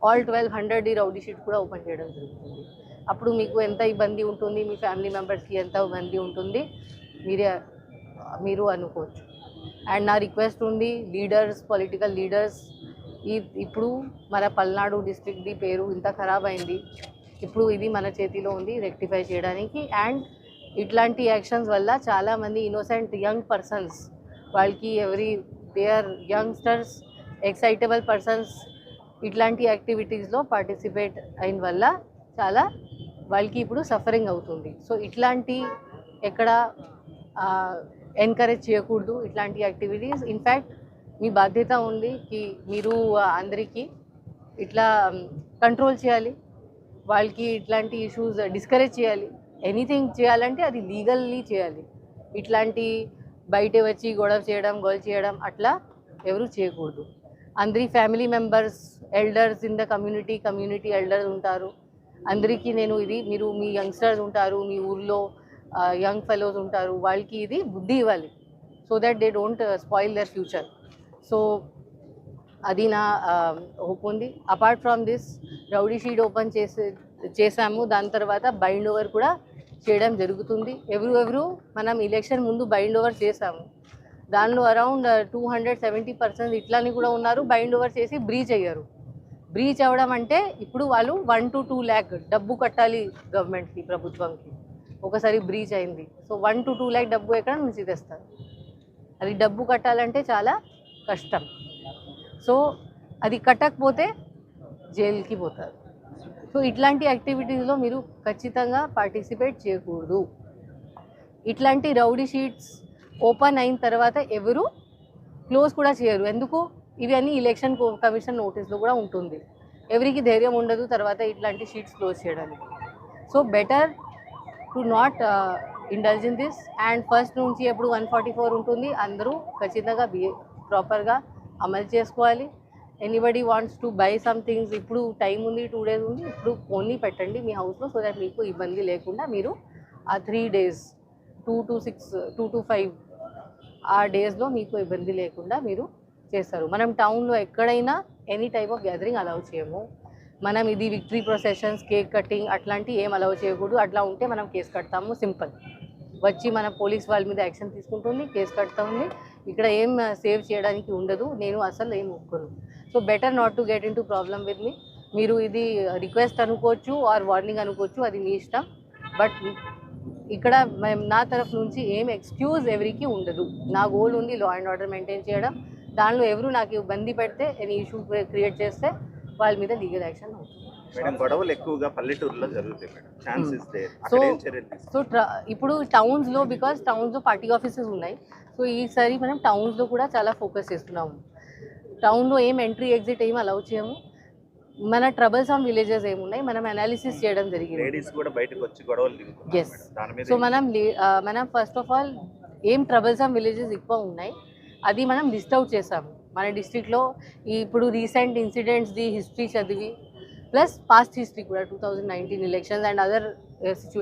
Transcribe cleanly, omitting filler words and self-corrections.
All 1200 rowdy sheet కూడా open చేయడం జరుగుతుంది. అప్పుడు మీకు ఎంత ఇబ్బంది ఉంటుంది, మీ ఫ్యామిలీ మెంబర్స్కి ఎంత ఇబ్బంది ఉంటుంది మీరు అనుకోవచ్చు. అండ్ నా రిక్వెస్ట్ ఉంది, లీడర్స్, పొలిటికల్ లీడర్స్, ఇప్పుడు మన పల్నాడు డిస్ట్రిక్ట్ది పేరు ఇంత ఖరాబ్ అయింది, ఇప్పుడు ఇది మన చేతిలో ఉంది రెక్టిఫై చేయడానికి. అండ్ ఇట్లాంటి యాక్షన్స్ వల్ల చాలామంది ఇన్నోసెంట్ యంగ్ పర్సన్స్, వాళ్ళకి they are youngsters, excitable persons ఇట్లాంటి యాక్టివిటీస్లో పార్టిసిపేట్ అయిన వల్ల చాలా వాళ్ళకి ఇప్పుడు సఫరింగ్ అవుతుంది. సో ఇట్లాంటి ఎక్కడ ఎంకరేజ్ చేయకూడదు ఇట్లాంటి యాక్టివిటీస్. ఇన్ఫ్యాక్ట్ మీ బాధ్యత ఉంది కి మీరు అందరికీ ఇట్లా కంట్రోల్ చేయాలి, వాళ్ళకి ఇట్లాంటి ఇష్యూస్ డిస్కరేజ్ చేయాలి. ఎనీథింగ్ చేయాలంటే అది లీగల్లీ చేయాలి. ఇట్లాంటి బయట వచ్చి గొడవ చేయడం అట్లా ఎవరు చేయకూడదు. అందరి family members, elders in the community elders ఉంటారు, అందరికీ నేను ఇది, మీరు మీ యంగ్స్టర్స్ ఉంటారు, మీ ఊర్లో యంగ్ ఫెలోస్ ఉంటారు, వాళ్ళకి ఇది బుద్ధి ఇవ్వాలి, so that they don't spoil their future. So అది నా హోప్ ఉంది. Apart from this, rowdy sheet open చేసాము, దాని తర్వాత బైండ్ ఓవర్ కూడా చేయడం జరుగుతుంది. ఎవరు మనం ఎలక్షన్ ముందు బైండ్ ఓవర్ చేసాము, దానిలో అరౌండ్ 270% ఇట్లాని కూడా ఉన్నారు, బైండ్ ఓవర్ చేసి బ్రీచ్ అయ్యారు. బ్రీచ్ అవ్వడం అంటే ఇప్పుడు వాళ్ళు 1 to 2 lakh డబ్బు కట్టాలి గవర్నమెంట్కి, ప్రభుత్వంకి, ఒకసారి బ్రీచ్ అయింది. సో 1 to 2 lakh డబ్బు ఎక్కడ నుంచి తెస్తారు? అది డబ్బు కట్టాలంటే చాలా కష్టం. సో అది కట్టకపోతే జైలుకి పోతారు. సో ఇట్లాంటి యాక్టివిటీస్లో మీరు ఖచ్చితంగా పార్టిసిపేట్ చేయకూడదు. ఇట్లాంటి రౌడీ షీట్స్ ఓపెన్ అయిన తర్వాత ఎవరు క్లోజ్ కూడా చేయరు. ఎందుకు? ఇవి అన్నీ ఎలక్షన్ కమిషన్ నోటీస్లో కూడా ఉంటుంది. ఎవరికి ధైర్యం ఉండదు తర్వాత ఇట్లాంటి షీట్స్ క్లోజ్ చేయడానికి. So better to not indulge in this. And first నుంచి ఎప్పుడు 144 ఉంటుంది, అందరూ ఖచ్చితంగా ప్రాపర్గా అమలు చేసుకోవాలి. Anybody wants to buy some things, ఇప్పుడు టైం ఉంది, 2 days ఉంది, ఇప్పుడు ఓన్లీ పెట్టండి మీ హౌస్లో, సో దట్ మీకు ఇబ్బంది లేకుండా మీరు ఆ 3 days 2 to 5 ఆ డేస్లో మీకు ఇబ్బంది లేకుండా మీరు చేస్తారు. మనం టౌన్లో ఎక్కడైనా any type of gathering allow చేయము. మనం ఇది విక్టరీ ప్రొసెషన్స్, కేక్ కటింగ్ అట్లాంటి ఏం అలౌ చేయకూడదు. అట్లా ఉంటే మనం కేసు కడతాము, సింపుల్. వచ్చి మన పోలీస్ వాళ్ళ మీద యాక్షన్ తీసుకుంటుంది, కేసు కడతాము. ఇక్కడ ఏం సేవ్ చేయడానికి ఉండదు, నేను అసలు ఏం ఒప్పుకోను. So better not to get into problem with me. మీరు ఇది రిక్వెస్ట్ అనుకోవచ్చు ఆర్ వార్నింగ్ అనుకోవచ్చు, అది మీ ఇష్టం. బట్ ఇక్కడ నా తరఫు నుంచి ఏం ఎక్స్క్యూజ్ ఎవరికి ఉండదు. నా గోల్ ఉంది లా అండ్ ఆర్డర్ మెయింటైన్ చేయడం. దానిలో ఎవరు నాకు ఇబ్బంది పెడితే, ఎనీ ఇష్యూ క్రియేట్ చేస్తే వాళ్ళ మీద లీగల్ యాక్షన్ అవుతుంది. గొడవలు ఎక్కువగా పల్లెటూరులో జరుగుతాయి మేడం. సో ఇప్పుడు టౌన్స్లో, బికాస్ టౌన్స్లో పార్టీ ఆఫీసెస్ ఉన్నాయి, సో ఈసారి మనం టౌన్స్లో కూడా చాలా ఫోకస్ చేస్తున్నాము. టౌన్లో ఏం ఎంట్రీ ఎగ్జిట్ ఏం అలౌ చేయము. మన ట్రబుల్సమ్ విలేజెస్ ఏమున్నాయి మనం అనాలిసిస్ చేయడం జరిగింది. ఎస్. సో మనం ఫస్ట్ ఆఫ్ ఆల్ ఏం ట్రబుల్సమ్ విలేజెస్ ఎక్కువ ఉన్నాయి అది మనం లిస్ట్ అవుట్ చేసాము. మన డిస్ట్రిక్ట్లో ఇప్పుడు రీసెంట్ ఇన్సిడెంట్స్ది హిస్టరీ చదివి, ప్లస్ పాస్ట్ హిస్టరీ కూడా 2019 ఎలక్షన్స్ అండ్ అదర్ సిచ్యువేషన్